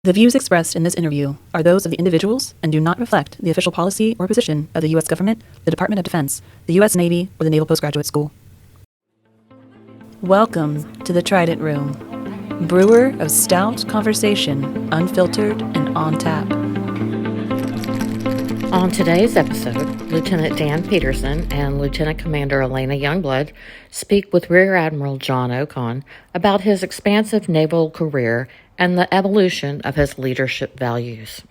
The views expressed in this interview are those of the individuals and do not reflect the official policy or position of the U.S. government, the Department of Defense, the U.S. Navy, or the Naval Postgraduate School. Welcome to the Trident Room, brewer of stout conversation, unfiltered and on tap. On today's episode, Lieutenant Dan Petersen and Lieutenant Commander Alanna Youngblood speak with Rear Admiral John Okon about his expansive naval career and the evolution of his leadership values.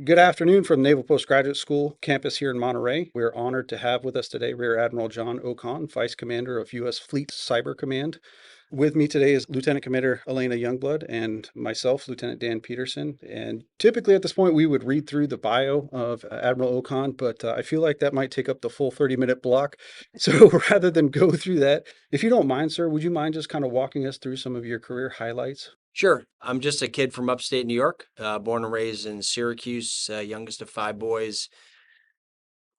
Good afternoon from Naval Postgraduate School campus here in Monterey. We're honored to have with us today Rear Admiral John Okon, Vice Commander of U.S. Fleet Cyber Command. With me today is Lieutenant Commander Alanna Youngblood and myself, Lieutenant Dan Petersen. And typically at this point, we would read through the bio of Admiral Okon, but I feel like that might take up the full 30-minute block. So rather than go through that, if you don't mind, sir, would you mind just kind of walking us through some of your career highlights? Sure. I'm just a kid from upstate New York, born and raised in Syracuse, youngest of 5 boys.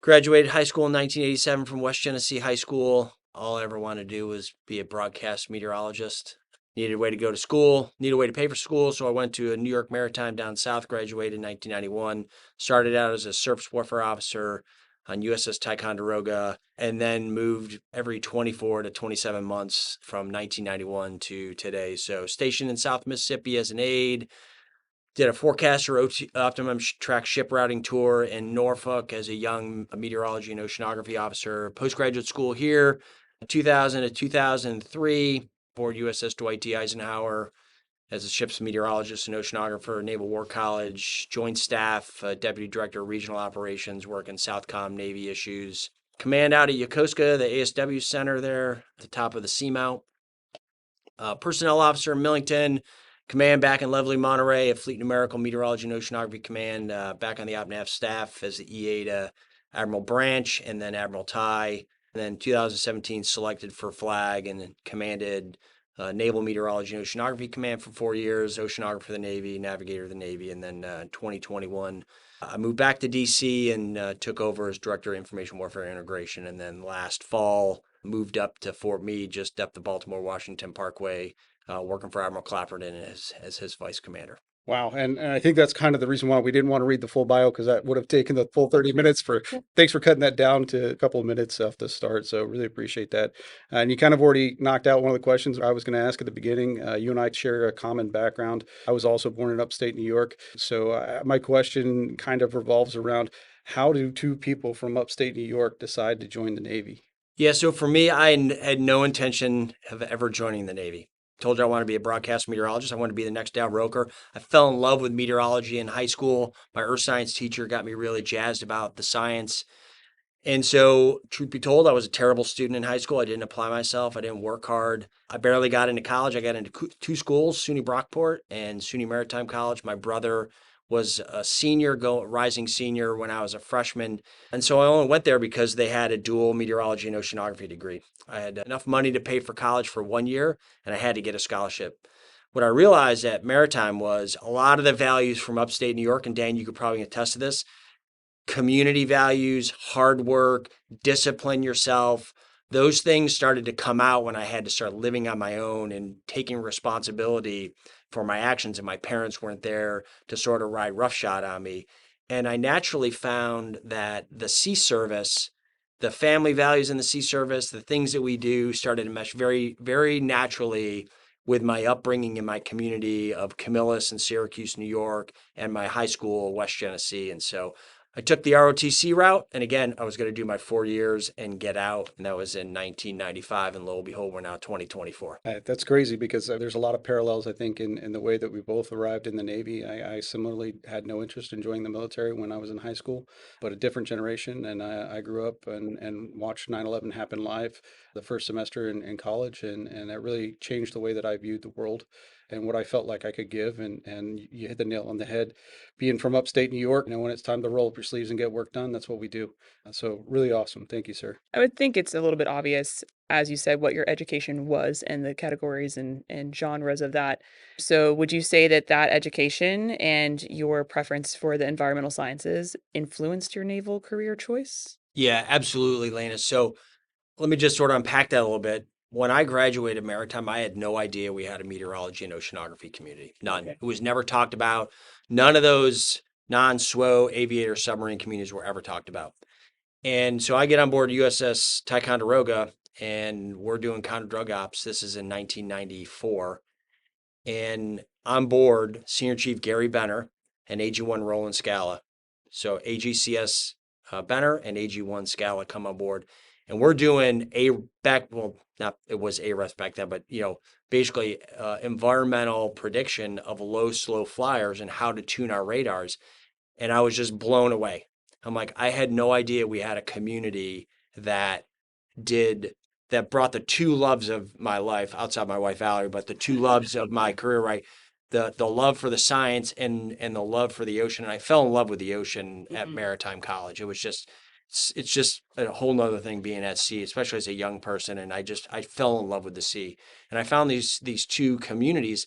Graduated high school in 1987 from West Genesee High School. All I ever wanted to do was be a broadcast meteorologist. Needed a way to go to school, needed a way to pay for school, so I went to a New York Maritime down south, graduated in 1991. Started out as a surface warfare officer on USS Ticonderoga, and then moved every 24 to 27 months from 1991 to today. So stationed in South Mississippi as an aide, did a forecaster optimum track ship routing tour in Norfolk as a young meteorology and oceanography officer, postgraduate school here, 2000 to 2003, aboard USS Dwight D. Eisenhower, as a ship's meteorologist and oceanographer, Naval War College, joint staff, deputy director of regional operations, work in Southcom Navy issues. Command out at Yokosuka, the ASW center there, at the top of the seamount. Personnel officer in Millington, command back in lovely Monterey at Fleet Numerical Meteorology and Oceanography Command, back on the OpNav staff as the EA to Admiral Branch and then Admiral Ty. And then 2017 selected for flag and then commanded Naval Meteorology and Oceanography Command for 4 years, oceanographer of the Navy, navigator of the Navy, and then 2021, I moved back to D.C. and took over as Director of Information Warfare Integration, and then last fall moved up to Fort Meade, just up the Baltimore-Washington Parkway, working for Admiral Clapperton as his Vice Commander. Wow. And I think that's kind of the reason why we didn't want to read the full bio, because that would have taken the full 30 minutes thanks for cutting that down to a couple of minutes off the start. So really appreciate that. And you kind of already knocked out one of the questions I was going to ask at the beginning. You and I share a common background. I was also born in upstate New York. So my question kind of revolves around, how do two people from upstate New York decide to join the Navy? Yeah, so for me, I had no intention of ever joining the Navy. Told you I wanted to be a broadcast meteorologist. I wanted to be the next Dow Roker. I fell in love with meteorology in high school. My earth science teacher got me really jazzed about the science. And so, truth be told, I was a terrible student in high school. I didn't apply myself. I didn't work hard. I barely got into college. I got into 2 schools, SUNY Brockport and SUNY Maritime College. My brother was a senior, rising senior when I was a freshman. And so I only went there because they had a dual meteorology and oceanography degree. I had enough money to pay for college for 1 year, and I had to get a scholarship. What I realized at Maritime was a lot of the values from upstate New York, and Dan, you could probably attest to this, community values, hard work, discipline yourself, those things started to come out when I had to start living on my own and taking responsibility for my actions, and my parents weren't there to sort of ride roughshod on me. And I naturally found that the sea service, the family values in the sea service, the things that we do started to mesh very, very naturally with my upbringing in my community of Camillus in Syracuse, New York, and my high school, West Genesee. And so I took the ROTC route, and again, I was going to do my 4 years and get out, and that was in 1995, and lo and behold, we're now 2024. That's crazy, because there's a lot of parallels, I think, in the way that we both arrived in the Navy. I similarly had no interest in joining the military when I was in high school, but a different generation, and I grew up and watched 9/11 happen live the first semester in college, and that really changed the way that I viewed the world and what I felt like I could give. And you hit the nail on the head. Being from upstate New York, when it's time to roll up your sleeves and get work done, that's what we do. So really awesome. Thank you, sir. I would think it's a little bit obvious, as you said, what your education was and the categories and genres of that. So would you say that education and your preference for the environmental sciences influenced your naval career choice? Yeah, absolutely, Lena. So let me just sort of unpack that a little bit. When I graduated Maritime, I had no idea we had a meteorology and oceanography community. None. Okay. It was never talked about. None of those non-SWO aviator submarine communities were ever talked about. And so I get on board USS Ticonderoga, and we're doing counter drug ops. This is in 1994. And on board, Senior Chief Gary Benner and AG-1 Roland Scala. So AGCS Benner and AG-1 Scala come on board, and we're doing not it was ARES back then, but basically environmental prediction of low, slow flyers and how to tune our radars. And I was just blown away. I'm like, I had no idea we had a community that did that brought the two loves of my life outside my wife Valerie, but the two loves of my career, right? The love for the science and the love for the ocean. And I fell in love with the ocean at Maritime College. It was just it's just a whole nother thing being at sea, especially as a young person. And I fell in love with the sea. And I found these two communities.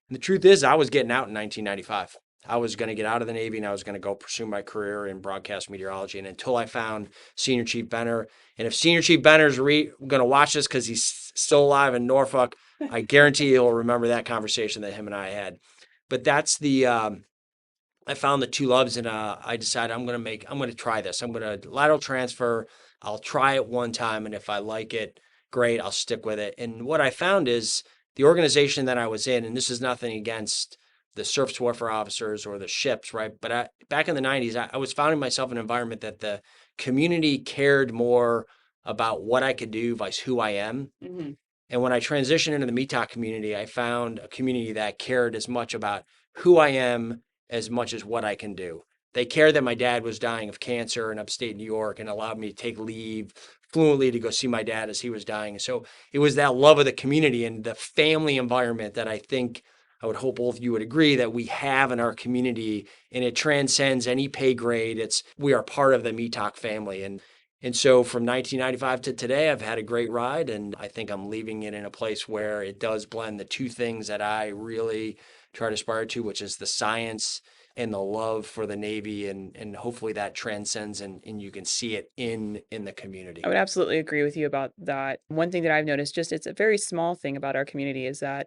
And the truth is I was getting out in 1995. I was going to get out of the Navy and I was going to go pursue my career in broadcast meteorology. And until I found Senior Chief Benner, and if Senior Chief Benner's going to watch this because he's still alive in Norfolk, I guarantee he'll remember that conversation that him and I had. But that's I found the two loves, and I decided I'm going to try this. I'm going to lateral transfer. I'll try it one time, and if I like it, great, I'll stick with it. And what I found is the organization that I was in, and this is nothing against the surface warfare officers or the ships, right? But back in the 90s, I was finding myself in an environment that the community cared more about what I could do versus who I am. Mm-hmm. And when I transitioned into the METOC community, I found a community that cared as much about who I am as much as what I can do. They cared that my dad was dying of cancer in upstate New York and allowed me to take leave fluently to go see my dad as he was dying. So it was that love of the community and the family environment that I would hope both of you would agree that we have in our community, and it transcends any pay grade. We are part of the METOC family. And so from 1995 to today, I've had a great ride, and I think I'm leaving it in a place where it does blend the two things that I really try to aspire to, which is the science and the love for the Navy, and hopefully that transcends and you can see it in the community. I would absolutely agree with you about that. One thing that I've noticed, just it's a very small thing about our community, is that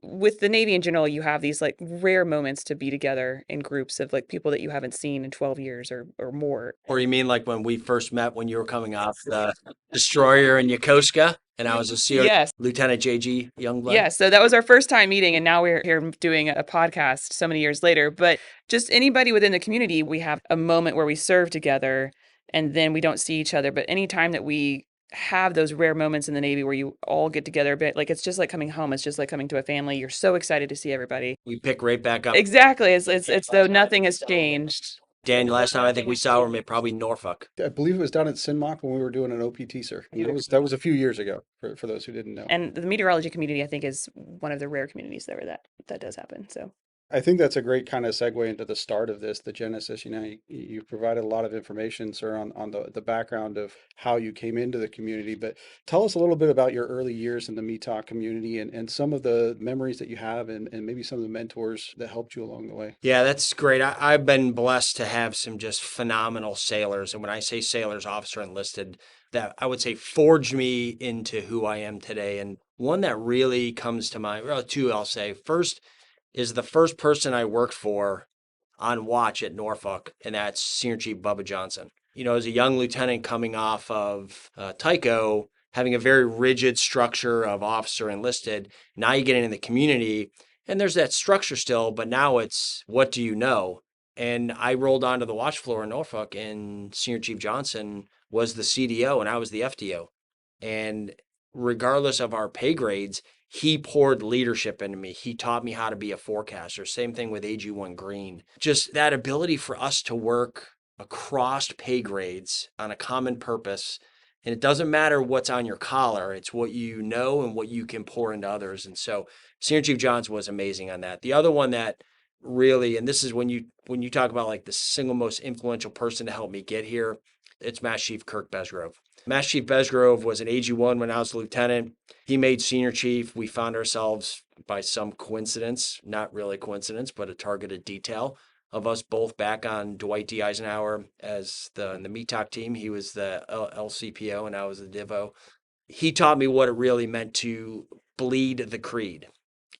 with the Navy in general, you have these like rare moments to be together in groups of like people that you haven't seen in 12 years or more. Or you mean like when we first met when you were coming off the destroyer in Yokosuka and I was a CO, Yes. Lieutenant JG Youngblood? Yeah, so that was our first time meeting, and now we're here doing a podcast so many years later. But just anybody within the community, we have a moment where we serve together, and then we don't see each other. But anytime that we have those rare moments in the Navy where you all get together a bit, like it's just like coming home. It's just like coming to a family. You're so excited to see everybody. We pick right back up. Exactly. It's though nothing has changed. Daniel, last time I think we saw him at probably Norfolk. I believe it was down at Sinmock when we were doing an OPT, sir. That was a few years ago for those who didn't know. And the meteorology community, I think, is one of the rare communities there that does happen. So I think that's a great kind of segue into the start of this, the genesis. You provided a lot of information, sir, on the background of how you came into the community. But tell us a little bit about your early years in the METOC community and some of the memories that you have and maybe some of the mentors that helped you along the way. Yeah, that's great. I've been blessed to have some just phenomenal sailors. And when I say sailors, officer enlisted, that I would say forged me into who I am today. And one that really comes to mind, well, two, I'll say. First is the first person I worked for on watch at Norfolk, and that's Senior Chief Bubba Johnson. As a young lieutenant coming off of Tycho, having a very rigid structure of officer enlisted, now you get into the community, and there's that structure still, but now it's what do you know? And I rolled onto the watch floor in Norfolk, and Senior Chief Johnson was the CDO, and I was the FDO. And regardless of our pay grades, he poured leadership into me. He taught me how to be a forecaster. Same thing with AG1 Green. Just that ability for us to work across pay grades on a common purpose. And it doesn't matter what's on your collar. It's what you know and what you can pour into others. And so Senior Chief Johnson was amazing on that. The other one that really, and this is when you talk about like the single most influential person to help me get here, it's Master Chief Kirk Besgrove. Master Chief Besgrove was an AG1 when I was a lieutenant. He made senior chief. We found ourselves, by some coincidence, not really coincidence, but a targeted detail of us both back on Dwight D. Eisenhower as the METOC team. He was the LCPO and I was the DIVO. he taught me what it really meant to bleed the creed,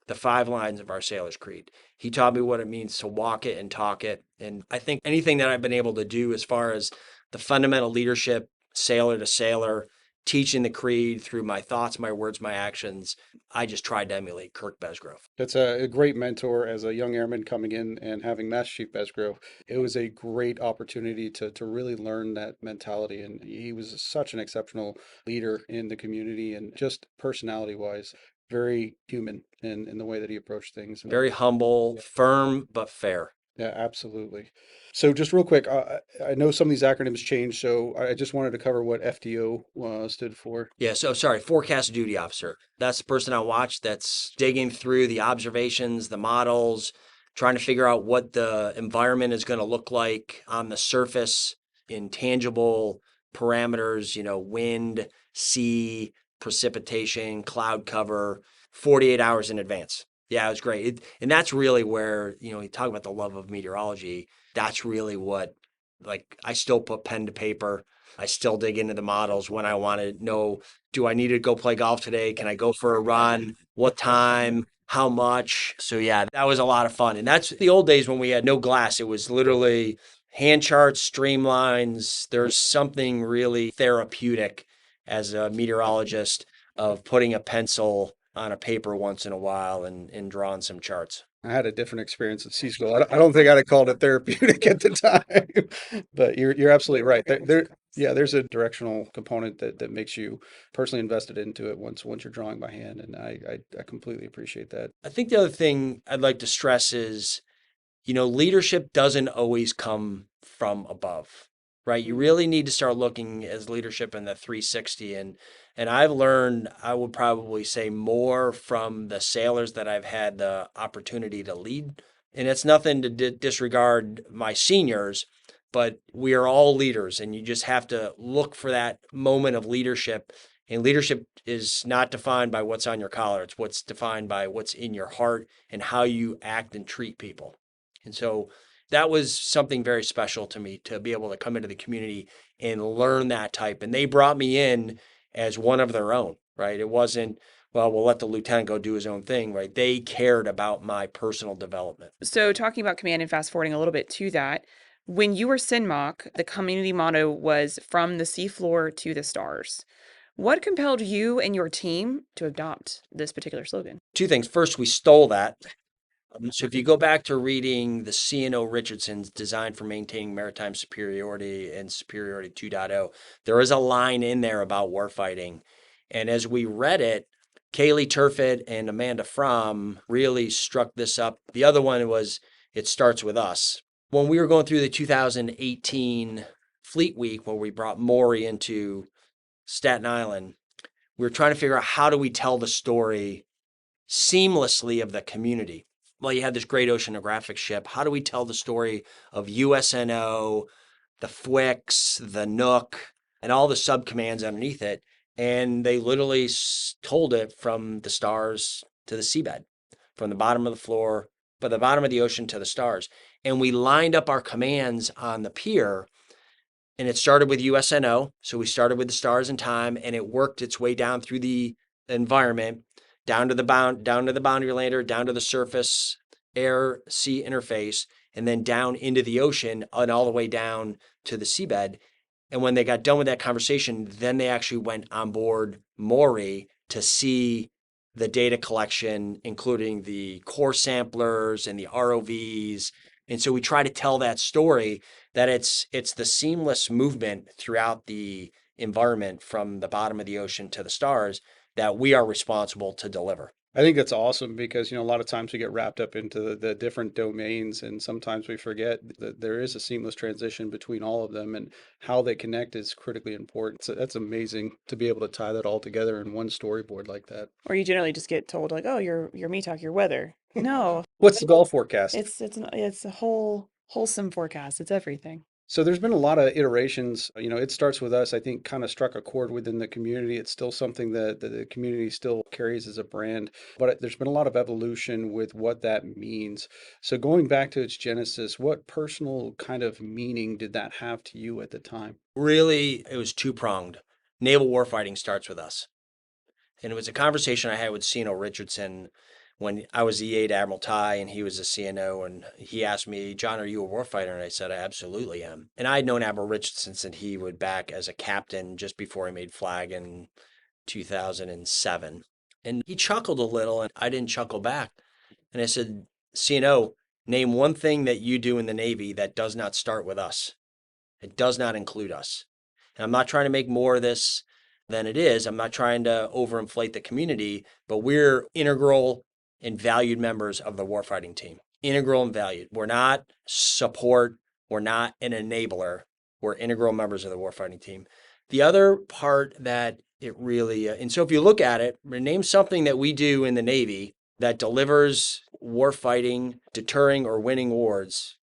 the 5 lines of our sailor's creed. He taught me what it means to walk it and talk it. And I think anything that I've been able to do as far as the fundamental leadership, sailor to sailor, teaching the creed through my thoughts, my words, my actions, I just tried to emulate Kirk Besgrove. That's a great mentor as a young airman coming in and having Master Chief Besgrove. It was a great opportunity to really learn that mentality. And he was such an exceptional leader in the community and just personality wise, very human in the way that he approached things. Very humble, firm, but fair. Yeah, absolutely. So just real quick, I know some of these acronyms change, so I just wanted to cover what FDO stood for. Yeah, so sorry, forecast duty officer. That's the person I watch that's digging through the observations, the models, trying to figure out what the environment is going to look like on the surface in tangible parameters, wind, sea, precipitation, cloud cover, 48 hours in advance. Yeah, it was great. And that's really where, you talk about the love of meteorology. That's really what, like, I still put pen to paper. I still dig into the models when I want to know, do I need to go play golf today? Can I go for a run? What time? How much? So yeah, that was a lot of fun. And that's the old days when we had no glass. It was literally hand charts, streamlines. There's something really therapeutic as a meteorologist of putting a pencil on a paper once in a while and drawing some charts. I had a different experience at C school. I don't think I'd have called it therapeutic at the time, but you're absolutely right. Yeah, there's a directional component that makes you personally invested into it once you're drawing by hand, and I completely appreciate that. I think the other thing I'd like to stress is, leadership doesn't always come from above, right? You really need to start looking as leadership in the 360. And I've learned, I would probably say, more from the sailors that I've had the opportunity to lead. And it's nothing to disregard my seniors, but we are all leaders, and you just have to look for that moment of leadership. And leadership is not defined by what's on your collar. It's what's defined by what's in your heart and how you act and treat people. And so that was something very special to me, to be able to come into the community and learn that type. And they brought me in as one of their own, right? It wasn't, well, we'll let the lieutenant go do his own thing, right? They cared about my personal development. So talking about command and fast forwarding a little bit to that, when you were SINMOC, the community motto was from the seafloor to the stars. What compelled you and your team to adopt this particular slogan? 2 things. First, we stole that. So if you go back to reading the C&O Richardson's Design for Maintaining Maritime Superiority and Superiority 2.0, there is a line in there about warfighting. And as we read it, Kaylee Turfitt and Amanda Fromm really struck this up. The other one was, it starts with us. When we were going through the 2018 Fleet Week, where we brought Maury into Staten Island, we were trying to figure out, how do we tell the story seamlessly of the community? Well, you had this great oceanographic ship. How do we tell the story of USNO, the FWIX, the Nook, and all the subcommands underneath it? And they literally told it from the stars to the seabed, from the bottom of the floor, but the bottom of the ocean to the stars. And we lined up our commands on the pier, and it started with USNO. So we started with the stars and time, and it worked its way down through the environment, down to the boundary lander, down to the surface air sea interface, and then down into the ocean and all the way down to the seabed. And when they got done with that conversation, then they actually went on board Maury to see the data collection, including the core samplers and the ROVs. And so we try to tell that story, that it's the seamless movement throughout the environment from the bottom of the ocean to the stars that we are responsible to deliver. I think that's awesome because, a lot of times we get wrapped up into the different domains, and sometimes we forget that there is a seamless transition between all of them, and how they connect is critically important. So that's amazing to be able to tie that all together in one storyboard like that. Or you generally just get told like, "Oh, your METOC, your weather." No, What's the golf forecast? it's a whole wholesome forecast. It's everything. So there's been a lot of iterations. It starts with us, I think, kind of struck a chord within the community. It's still something that the community still carries as a brand, but there's been a lot of evolution with what that means. So going back to its genesis, what personal kind of meaning did that have to you at the time? Really, it was 2-pronged. Naval warfighting starts with us. And it was a conversation I had with CNO Richardson when I was EA to Admiral Ty and he was a CNO. And he asked me, John, are you a warfighter? And I said, I absolutely am. And I had known Admiral Richardson since he would back as a captain just before he made flag in 2007. And he chuckled a little and I didn't chuckle back. And I said, CNO, name one thing that you do in the Navy that does not start with us. It does not include us. And I'm not trying to make more of this than it is. I'm not trying to overinflate the community, but we're integral and valued members of the warfighting team. Integral and valued. We're not support. We're not an enabler. We're integral members of the warfighting team. The other part that it really, and so if you look at it, name something that we do in the Navy that delivers warfighting, deterring, or winning wars,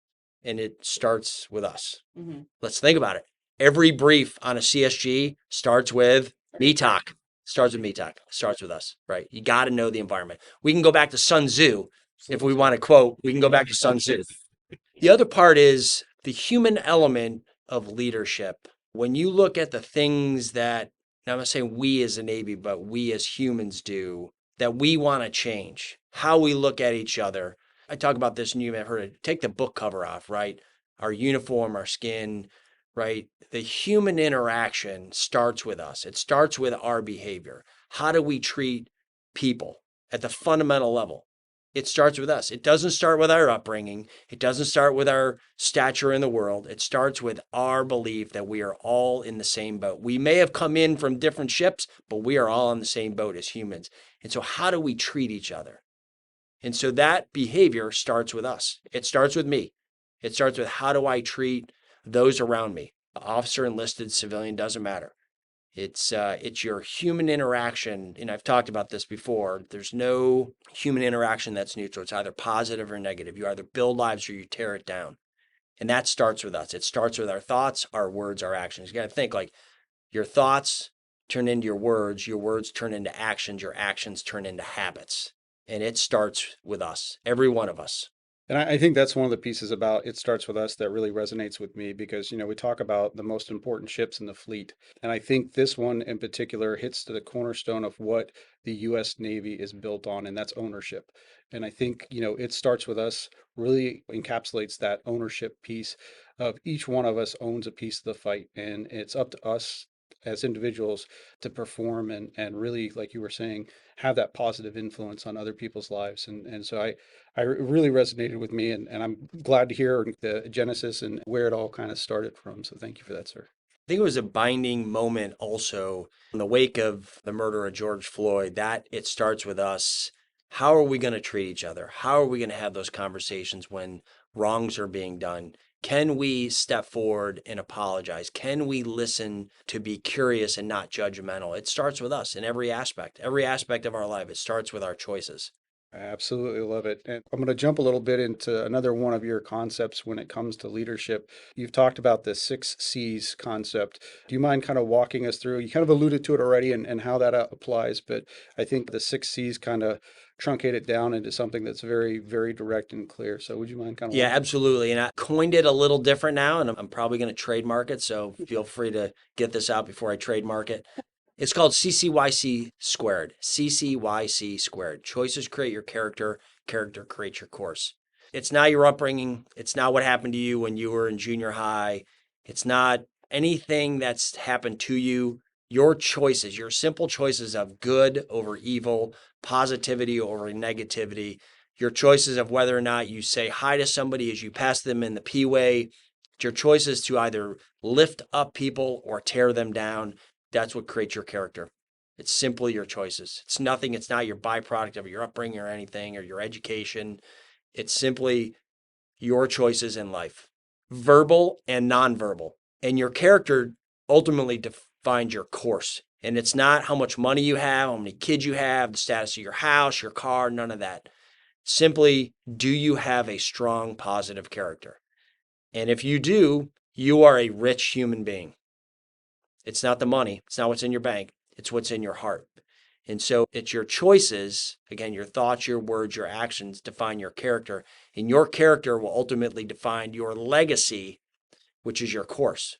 and it starts with us. Mm-hmm. Let's think about it. Every brief on a CSG starts with METOC. Starts with METOC. Starts with us, right? You got to know the environment. We can go back to Sun Tzu. If we want to quote, we can go back to Sun Tzu. The other part is the human element of leadership. When you look at the things that, now I'm not saying we as a Navy, but we as humans do, that we want to change, how we look at each other. I talk about this and you may have heard it. Take the book cover off, right? Our uniform, our skin, right? The human interaction starts with us. It starts with our behavior. How do we treat people at the fundamental level? It starts with us. It doesn't start with our upbringing. It doesn't start with our stature in the world. It starts with our belief that we are all in the same boat. We may have come in from different ships, but we are all in the same boat as humans. And so how do we treat each other? And so that behavior starts with us. It starts with me. It starts with how do I treat those around me? Officer, enlisted, civilian, doesn't matter. It's your human interaction. And I've talked about this before. There's no human interaction that's neutral. It's either positive or negative. You either build lives or you tear it down. And that starts with us. It starts with our thoughts, our words, our actions. You got to think like your thoughts turn into your words turn into actions, your actions turn into habits. And it starts with us, every one of us. And I think that's one of the pieces about It Starts With Us that really resonates with me because, we talk about the most important ships in the fleet. And I think this one in particular hits to the cornerstone of what the U.S. Navy is built on, and that's ownership. And I think, It Starts With Us really encapsulates that ownership piece of each one of us owns a piece of the fight. And it's up to us as individuals to perform and really, like you were saying, have that positive influence on other people's lives. And so I really resonated with me, and I'm glad to hear the genesis and where it all kind of started from. So thank you for that, sir. I think it was a binding moment also in the wake of the murder of George Floyd, that it starts with us. How are we going to treat each other? How are we going to have those conversations when wrongs are being done? Can we step forward and apologize? Can we listen to be curious and not judgmental? It starts with us in every aspect of our life. It starts with our choices. I absolutely love it. And I'm going to jump a little bit into another one of your concepts when it comes to leadership. You've talked about the 6 C's concept. Do you mind kind of walking us through? You kind of alluded to it already and how that applies, but I think the 6 C's kind of truncate it down into something that's very, very direct and clear. So would you mind kind of Yeah, absolutely. And I coined it a little different now, and I'm probably going to trademark it. So feel free to get this out before I trademark it. It's called CCYC squared. CCYC squared. Choices create your character. Character creates your course. It's not your upbringing. It's not what happened to you when you were in junior high. It's not anything that's happened to you. Your choices, your simple choices of good over evil, positivity over negativity, your choices of whether or not you say hi to somebody as you pass them in the P-way, your choices to either lift up people or tear them down. That's what creates your character. It's simply your choices. It's nothing. It's not your byproduct of your upbringing or anything or your education. It's simply your choices in life, verbal and nonverbal. And your character ultimately defines your course. And it's not how much money you have, how many kids you have, the status of your house, your car, none of that. Simply, do you have a strong, positive character? And if you do, you are a rich human being. It's not the money. It's not what's in your bank. It's what's in your heart. And so it's your choices, again, your thoughts, your words, your actions define your character. And your character will ultimately define your legacy, which is your course.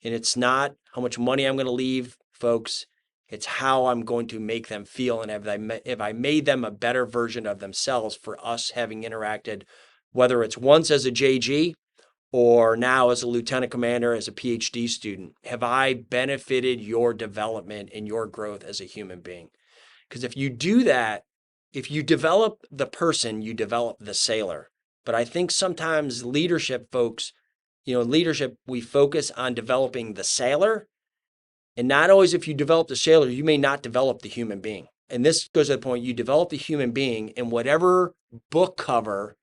And it's not how much money I'm going to leave, folks. It's how I'm going to make them feel, and have I made them a better version of themselves for us having interacted, whether it's once as a JG or now as a lieutenant commander, as a PhD student. Have I benefited your development and your growth as a human being? Because if you do that, if you develop the person, you develop the sailor. But I think sometimes leadership folks, leadership, we focus on developing the sailor. And not always, if you develop the sailor, you may not develop the human being. And this goes to the point, you develop the human being, and whatever book cover,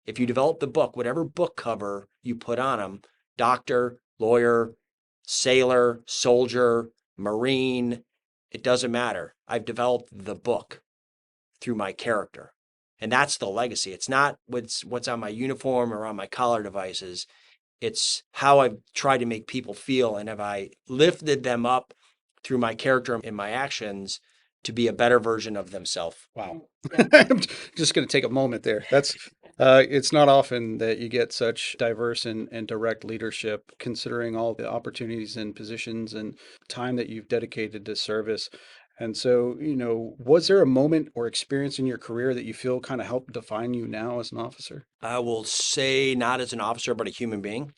if you develop the book, whatever book cover you put on them, doctor, lawyer, sailor, soldier, Marine, it doesn't matter. I've developed the book through my character. And that's the legacy. It's not what's on my uniform or on my collar devices. It's how I've tried to make people feel, and have I lifted them up through my character and my actions to be a better version of themselves. Wow. I'm just going to take a moment there. It's not often that you get such diverse and direct leadership, considering all the opportunities and positions and time that you've dedicated to service. And so, was there a moment or experience in your career that you feel kind of helped define you now as an officer? I will say not as an officer, but a human being.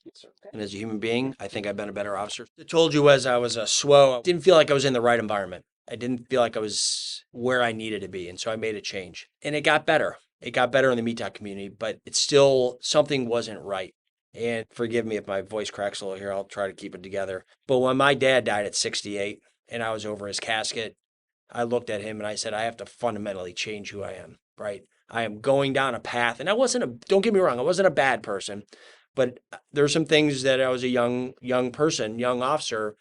And as a human being, I think I've been a better officer. I told you as I was a SWO, I didn't feel like I was in the right environment. I didn't feel like I was where I needed to be. And so I made a change. And it got better. It got better in the METOC community, but it's still, something wasn't right. And forgive me if my voice cracks a little here. I'll try to keep it together. But when my dad died at 68 and I was over his casket, I looked at him and I said, I have to fundamentally change who I am, right? I am going down a path. And don't get me wrong, I wasn't a bad person, but there's some things that I was a young person, young officer,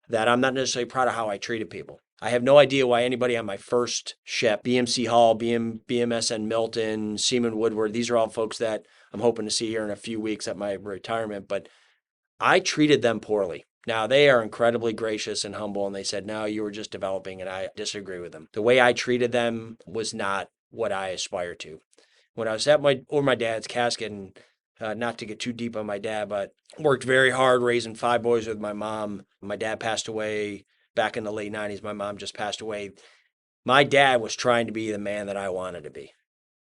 that I'm not necessarily proud of how I treated people. I have no idea why anybody on my first ship, BMC Hall, BMSN Milton, Seaman Woodward, these are all folks that I'm hoping to see here in a few weeks at my retirement, but I treated them poorly. Now, they are incredibly gracious and humble, and they said, no, you were just developing, and I disagree with them. The way I treated them was not what I aspire to. When I was over my dad's casket, and not to get too deep on my dad, but worked very hard raising 5 boys with my mom. My dad passed away back in the late 90s. My mom just passed away. My dad was trying to be the man that I wanted to be,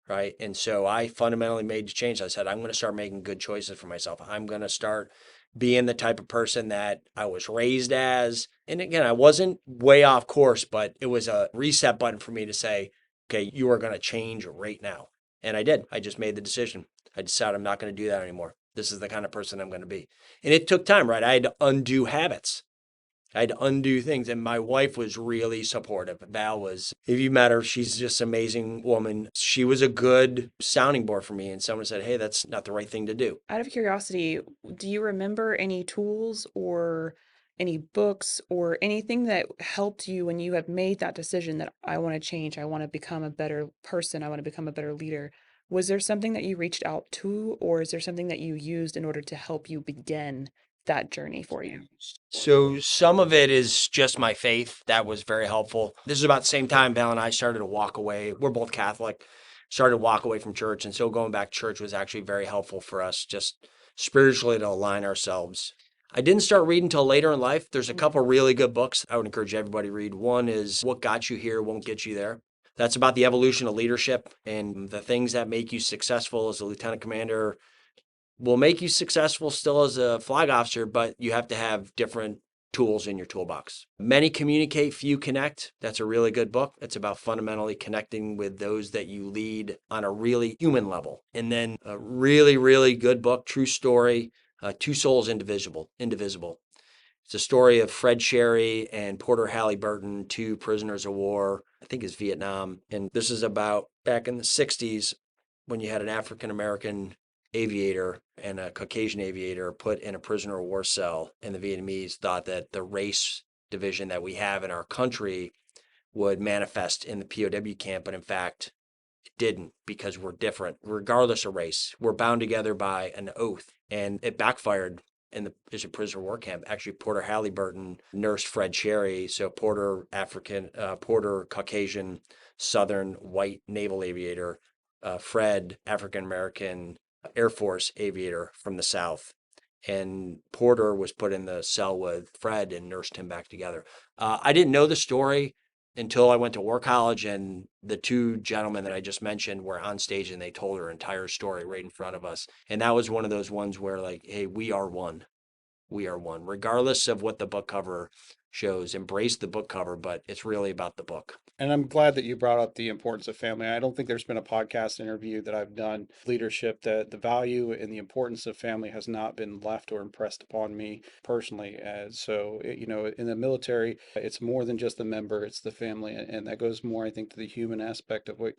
right? And so I fundamentally made the change. I said, I'm going to start making good choices for myself. I'm going to start being the type of person that I was raised as. And again, I wasn't way off course, but it was a reset button for me to say, okay, you are going to change right now. And I did. I just made the decision. I decided I'm not going to do that anymore. This is the kind of person I'm going to be. And it took time, right? I had to undo habits. I had to undo things. And my wife was really supportive. Val was, if you met her, she's just an amazing woman. She was a good sounding board for me. And someone said, hey, that's not the right thing to do. Out of curiosity, do you remember any tools or any books or anything that helped you when you have made that decision that I want to change, I want to become a better person, I want to become a better leader? Was there something that you reached out to, or is there something that you used in order to help you begin that journey for you? So some of it is just my faith. That was very helpful. This is about the same time Val and I started to walk away. We're both Catholic, started to walk away from church. And so going back to church was actually very helpful for us, just spiritually to align ourselves. I didn't start reading until later in life. There's a couple really good books I would encourage everybody to read. One is What Got You Here Won't Get You There. That's about the evolution of leadership, and the things that make you successful as a lieutenant commander will make you successful still as a flag officer, but you have to have different tools in your toolbox. Many Communicate, Few Connect. That's a really good book. It's about fundamentally connecting with those that you lead on a really human level. And then a really, really good book, True Story, Two Souls Indivisible. It's a story of Fred Sherry and Porter Halliburton, 2 prisoners of war, I think it's Vietnam. And this is about back in the 60s when you had an African-American aviator and a Caucasian aviator put in a prisoner of war cell, and the Vietnamese thought that the race division that we have in our country would manifest in the POW camp, but in fact it didn't, because we're different regardless of race. We're bound together by an oath, and it backfired in the prisoner of war camp. Actually, Porter Halliburton nursed Fred Sherry, so Porter Caucasian, Southern white naval aviator, Fred African American Air Force aviator from the South. and Porter was put in the cell with Fred and nursed him back together. I didn't know the story until I went to War College, and the two gentlemen that I just mentioned were on stage and they told her entire story right in front of us. And that was one of those ones where, like, hey, we are one. We are one, regardless of what the book cover shows. Embrace the book cover, but it's really about the book. And I'm glad that you brought up the importance of family. I don't think there's been a podcast interview that I've done leadership that the value and the importance of family has not been left or impressed upon me personally. In the military, it's more than just the member, it's the family. And that goes more, I think, to the human aspect of what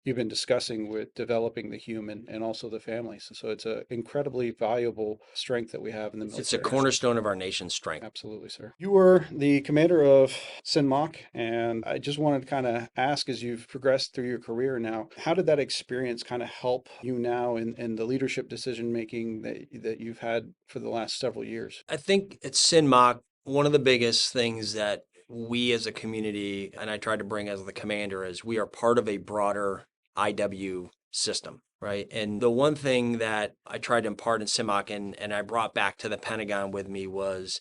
you've been discussing with developing the human and also the families. So it's an incredibly valuable strength that we have in the military. It's a cornerstone of our nation's strength. Absolutely, sir. You were the commander of CINMOC, and I just wanted to kind of ask, as you've progressed through your career now, how did that experience kind of help you now in the leadership decision making that you've had for the last several years? I think at CINMOC, one of the biggest things that we as a community, and I tried to bring as the commander, is we are part of a broader IW system, right? And the one thing that I tried to impart in CINMOC and I brought back to the Pentagon with me was,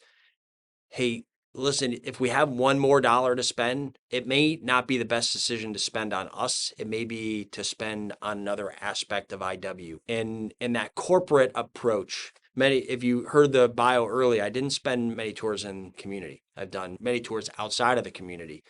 hey, listen, if we have one more dollar to spend, it may not be the best decision to spend on us. It may be to spend on another aspect of IW. And that corporate approach, if you heard the bio early, I didn't spend many tours in community. I've done many tours outside of the community.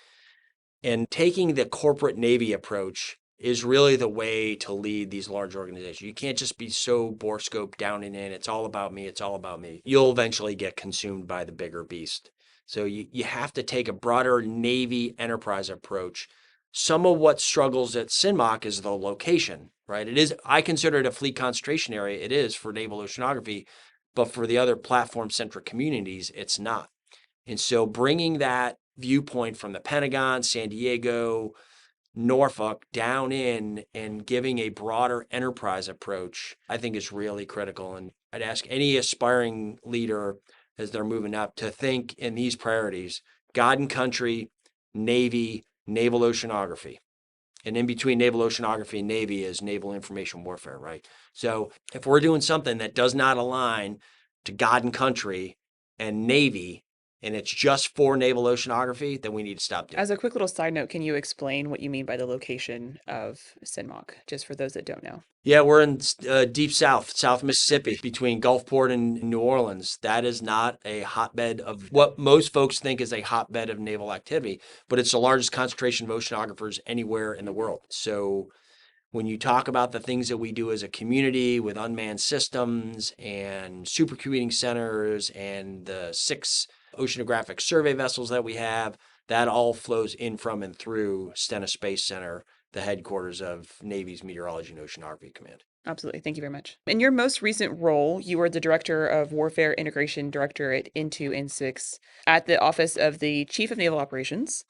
And taking the corporate Navy approach is really the way to lead these large organizations. You can't just be so borescope down and in. It's all about me. It's all about me. You'll eventually get consumed by the bigger beast. So you have to take a broader Navy enterprise approach. Some of what struggles at CINMOC is the location, right? I consider it a fleet concentration area. It is for naval oceanography, but for the other platform-centric communities, it's not. And so bringing that viewpoint from the Pentagon, San Diego, Norfolk down in and giving a broader enterprise approach, I think is really critical. And I'd ask any aspiring leader as they're moving up to think in these priorities: God and country, Navy, naval oceanography. And in between naval oceanography and Navy is naval information warfare, right? So if we're doing something that does not align to God and country and Navy, and it's just for naval oceanography, then we need to stop doing it. As a quick little side note, can you explain what you mean by the location of CINMOC, just for those that don't know? Yeah, we're in deep South Mississippi, between Gulfport and New Orleans. That is not a hotbed of what most folks think is a hotbed of naval activity, but it's the largest concentration of oceanographers anywhere in the world. So when you talk about the things that we do as a community with unmanned systems and supercomputing centers and the 6 oceanographic survey vessels that we have, that all flows in from and through Stennis Space Center, the headquarters of Navy's Meteorology and Oceanography Command. Absolutely. Thank you very much. In your most recent role, you were the Director of Warfare Integration Directorate N2 N6 at the Office of the Chief of Naval Operations.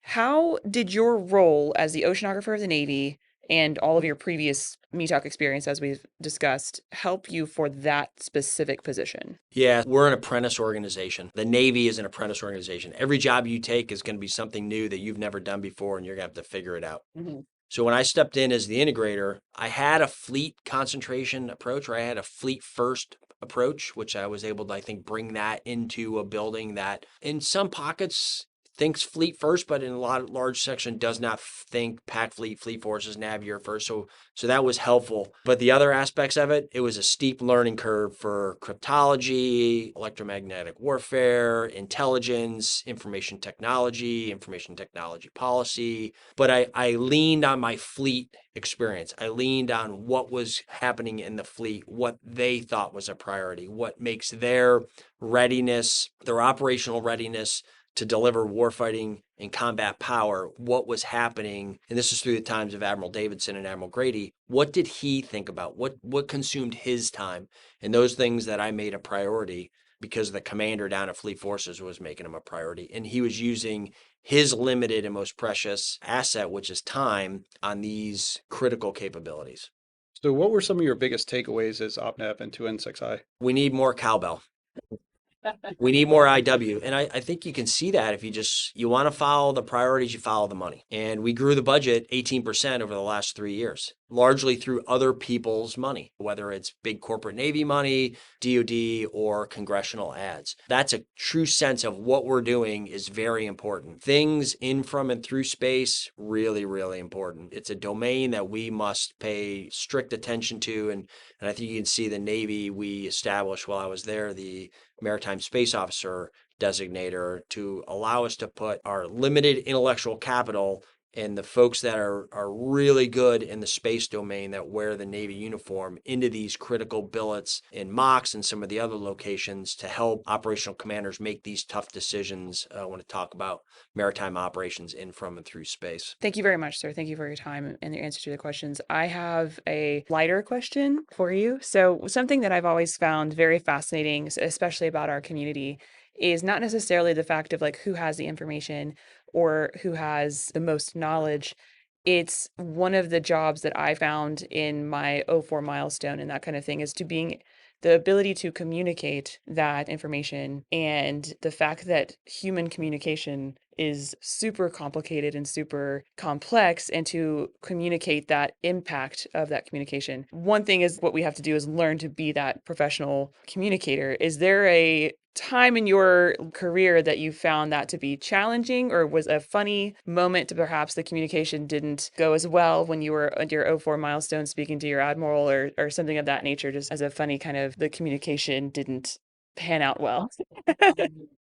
How did your role as the oceanographer of the Navy and all of your previous METOC experience, as we've discussed, help you for that specific position? Yeah, we're an apprentice organization. The Navy is an apprentice organization. Every job you take is going to be something new that you've never done before, and you're going to have to figure it out. Mm-hmm. So when I stepped in as the integrator, I had a fleet concentration approach, or I had a fleet first approach, which I was able to, I think, bring that into a building that in some pockets thinks fleet first, but in a lot of large section does not think pack fleet forces, Navier first. So that was helpful. But the other aspects of it, it was a steep learning curve for cryptology, electromagnetic warfare, intelligence, information technology policy. But I leaned on my fleet experience. I leaned on what was happening in the fleet, what they thought was a priority, what makes their readiness, their operational readiness to deliver warfighting and combat power, what was happening, and this is through the times of Admiral Davidson and Admiral Grady. What did he think about? What consumed his time? And those things that I made a priority because the commander down at Fleet Forces was making them a priority. And he was using his limited and most precious asset, which is time, on these critical capabilities. So what were some of your biggest takeaways as OpNav and 2N6I? We need more cowbell. We need more IW. And I think you can see that if you want to follow the priorities, you follow the money. And we grew the budget 18% over the last 3 years. largely through other people's money, whether it's big corporate Navy money, DoD, or congressional ads. That's a true sense of what we're doing is very important. Things in, from, and through space, really, really important. It's a domain that we must pay strict attention to. And I think you can see the Navy we established while I was there, the Maritime Space Officer designator, to allow us to put our limited intellectual capital and the folks that are really good in the space domain that wear the Navy uniform into these critical billets in MOCs and some of the other locations to help operational commanders make these tough decisions when to talk about maritime operations in, from, and through space. Thank you very much, sir. Thank you for your time and your answer to the questions. I have a lighter question for you. So something that I've always found very fascinating, especially about our community, is not necessarily the fact of like who has the information or who has the most knowledge. It's one of the jobs that I found in my O4 milestone and that kind of thing is to being the ability to communicate that information, and the fact that human communication is super complicated and super complex, and to communicate that impact of that communication. One thing is what we have to do is learn to be that professional communicator. Is there a time in your career that you found that to be challenging, or was a funny moment to perhaps the communication didn't go as well when you were at your O4 milestone speaking to your admiral or something of that nature, just as a funny kind of the communication didn't pan out well?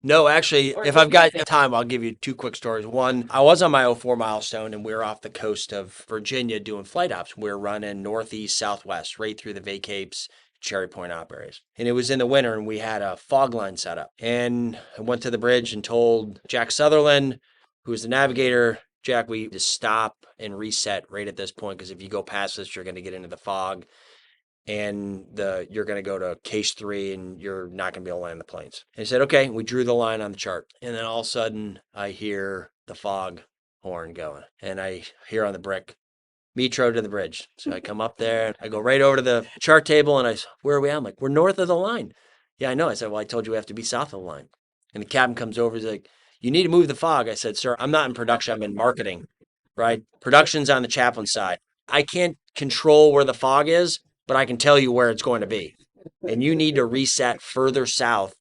No, actually, if I've got time, I'll give you two quick stories. One, I was on my O4 milestone and we were off the coast of Virginia doing flight ops. We were running northeast, southwest, right through the Bay Capes, Cherry Point op areas. And it was in the winter and we had a fog line set up. And I went to the bridge and told Jack Sutherland, who was the navigator, Jack, we just stop and reset right at this point, because if you go past this, you're going to get into the fog and you're going to go to case 3 and you're not going to be able to land the planes. And he said, okay, we drew the line on the chart. And then all of a sudden I hear the fog horn going and I hear on the brick, Metro to the bridge. So I come up there and I go right over to the chart table and I said, where are we at? I'm like, we're north of the line. Yeah, I know. I said, well, I told you we have to be south of the line. And the captain comes over. He's like, you need to move the fog. I said, sir, I'm not in production. I'm in marketing, right? Production's on the chaplain side. I can't control where the fog is, but I can tell you where it's going to be. And you need to reset further south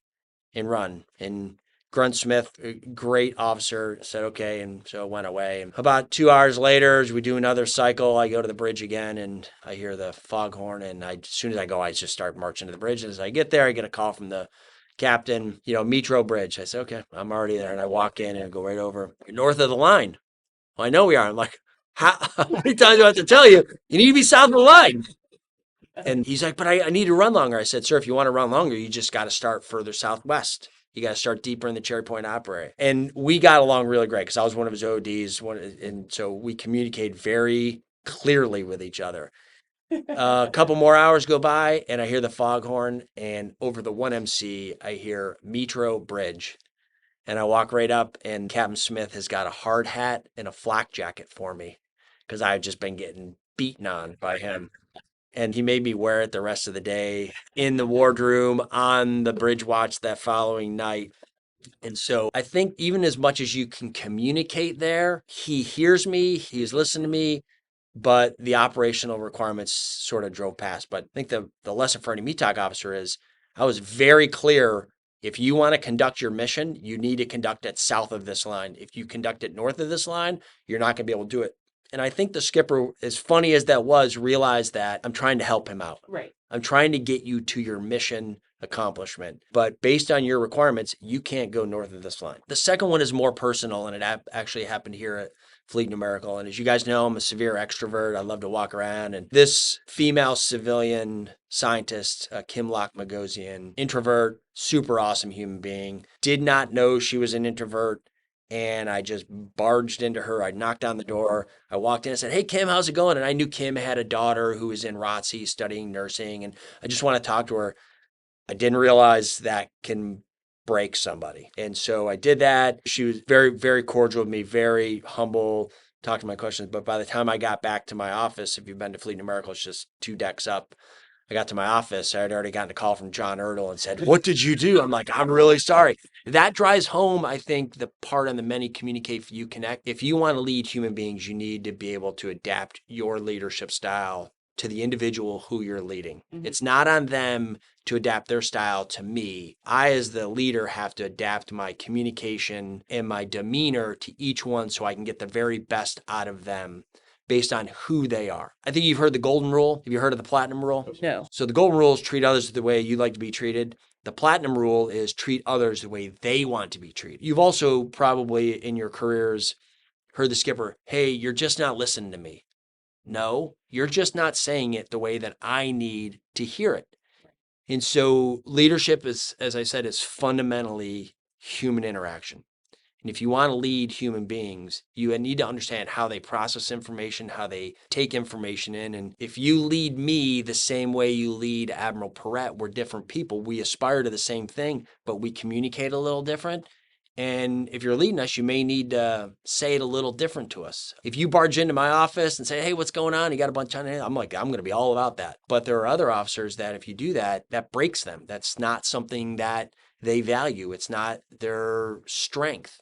and run. And Grunt Smith, a great officer, said, okay. And so it went away. And about 2 hours later, as we do another cycle, I go to the bridge again and I hear the fog horn. And as soon as I go, I just start marching to the bridge. And as I get there, I get a call from the captain, Metro Bridge. I said, okay, I'm already there. And I walk in and go right over. You're north of the line. Well, I know we are. I'm like, how many times do I have to tell you? You need to be south of the line. And he's like, but I need to run longer. I said, sir, if you want to run longer, you just got to start further southwest. You got to start deeper in the Cherry Point op area. And we got along really great because I was one of his ODs. And so we communicate very clearly with each other. A couple more hours go by and I hear the foghorn, and over the 1MC, I hear Metro Bridge. And I walk right up and Captain Smith has got a hard hat and a flak jacket for me because I've just been getting beaten on by him. And he made me wear it the rest of the day in the wardroom on the bridge watch that following night. And so I think even as much as you can communicate there, he hears me, he's listening to me, but the operational requirements sort of drove past. But I think the lesson for any METOC officer is I was very clear. If you want to conduct your mission, you need to conduct it south of this line. If you conduct it north of this line, you're not going to be able to do it. And I think the skipper, as funny as that was, realized that I'm trying to help him out. Right. I'm trying to get you to your mission accomplishment. But based on your requirements, you can't go north of this line. The second one is more personal, and it actually happened here at Fleet Numerical. And as you guys know, I'm a severe extrovert. I love to walk around. And this female civilian scientist, Kim Lock-Magosian, introvert, super awesome human being, did not know she was an introvert. And I just barged into her. I knocked on the door. I walked in and said, hey, Kim, how's it going? And I knew Kim had a daughter who was in ROTC studying nursing. And I just want to talk to her. I didn't realize that can break somebody. And so I did that. She was very, very cordial with me, very humble, talked to my questions. But by the time I got back to my office, if you've been to Fleet Numerical, it's just 2 decks up. I got to my office, I had already gotten a call from John Ertl and said, "What did you do?" I'm like, "I'm really sorry." That drives home, I think, the part on the many communicate for you connect. If you want to lead human beings, you need to be able to adapt your leadership style to the individual who you're leading. It's not on them to adapt their style to me. I, as the leader, have to adapt my communication and my demeanor to each one so I can get the very best out of them based on who they are. I think you've heard the golden rule. Have you heard of the platinum rule? No. So the golden rule is treat others the way you like to be treated. The platinum rule is treat others the way they want to be treated. You've also probably in your careers heard the skipper, "Hey, you're just not listening to me." No, you're just not saying it the way that I need to hear it. And so leadership is, as I said, is fundamentally human interaction. And if you want to lead human beings, you need to understand how they process information, how they take information in. And if you lead me the same way you lead Admiral Perrette, we're different people. We aspire to the same thing, but we communicate a little different. And if you're leading us, you may need to say it a little different to us. If you barge into my office and say, "Hey, what's going on? You got a bunch on it." I'm like, I'm going to be all about that. But there are other officers that if you do that, that breaks them. That's not something that they value. It's not their strength.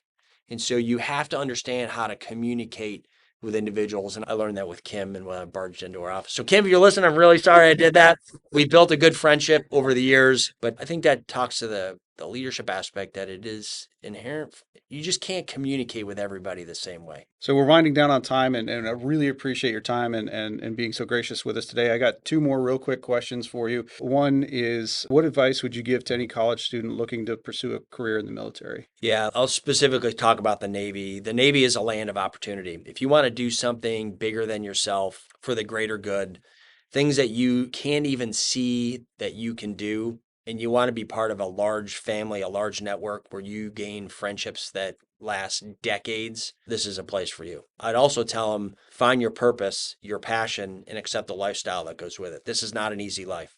And so you have to understand how to communicate with individuals. And I learned that with Kim and when I barged into her office. So Kim, if you're listening, I'm really sorry I did that. We built a good friendship over the years, but I think that talks to the leadership aspect that it is inherent. You just can't communicate with everybody the same way. So we're winding down on time, and I really appreciate your time and being so gracious with us today. I got two more real quick questions for you. One is, what advice would you give to any college student looking to pursue a career in the military? Yeah, I'll specifically talk about the Navy. The Navy is a land of opportunity. If you want to do something bigger than yourself for the greater good, things that you can't even see that you can do, and you want to be part of a large family, a large network where you gain friendships that last decades, this is a place for you. I'd also tell them, find your purpose, your passion, and accept the lifestyle that goes with it. This is not an easy life,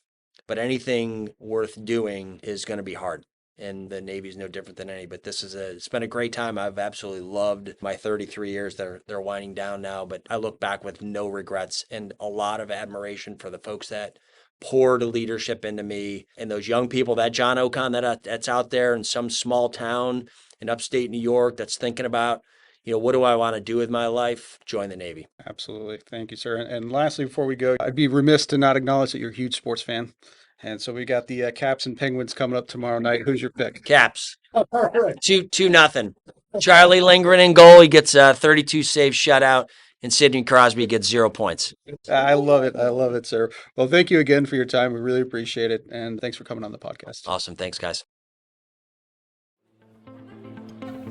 but anything worth doing is going to be hard. And the Navy is no different than any, but it's been a great time. I've absolutely loved my 33 years. They're winding down now, but I look back with no regrets and a lot of admiration for the folks that poured leadership into me and those young people, that John Okon that's out there in some small town in upstate New York that's thinking about, what do I want to do with my life? Join the Navy. Absolutely. Thank you, sir. And lastly, before we go, I'd be remiss to not acknowledge that you're a huge sports fan. And so we got the Caps and Penguins coming up tomorrow night. Who's your pick? Caps. 2-0. Charlie Lindgren in goal. He gets a 32 save shutout, and Sidney Crosby gets 0 points. I love it. I love it, sir. Well, thank you again for your time. We really appreciate it. And thanks for coming on the podcast. Awesome. Thanks, guys.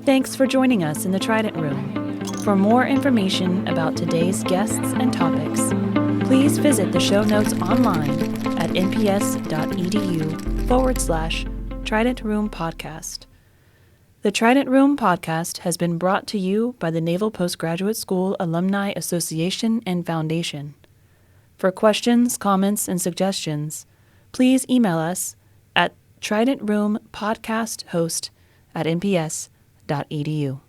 Thanks for joining us in the Trident Room. For more information about today's guests and topics, please visit the show notes online at nps.edu/Trident Room Podcast. The Trident Room Podcast has been brought to you by the Naval Postgraduate School Alumni Association and Foundation. For questions, comments, and suggestions, please email us at tridentroompodcasthost@nps.edu.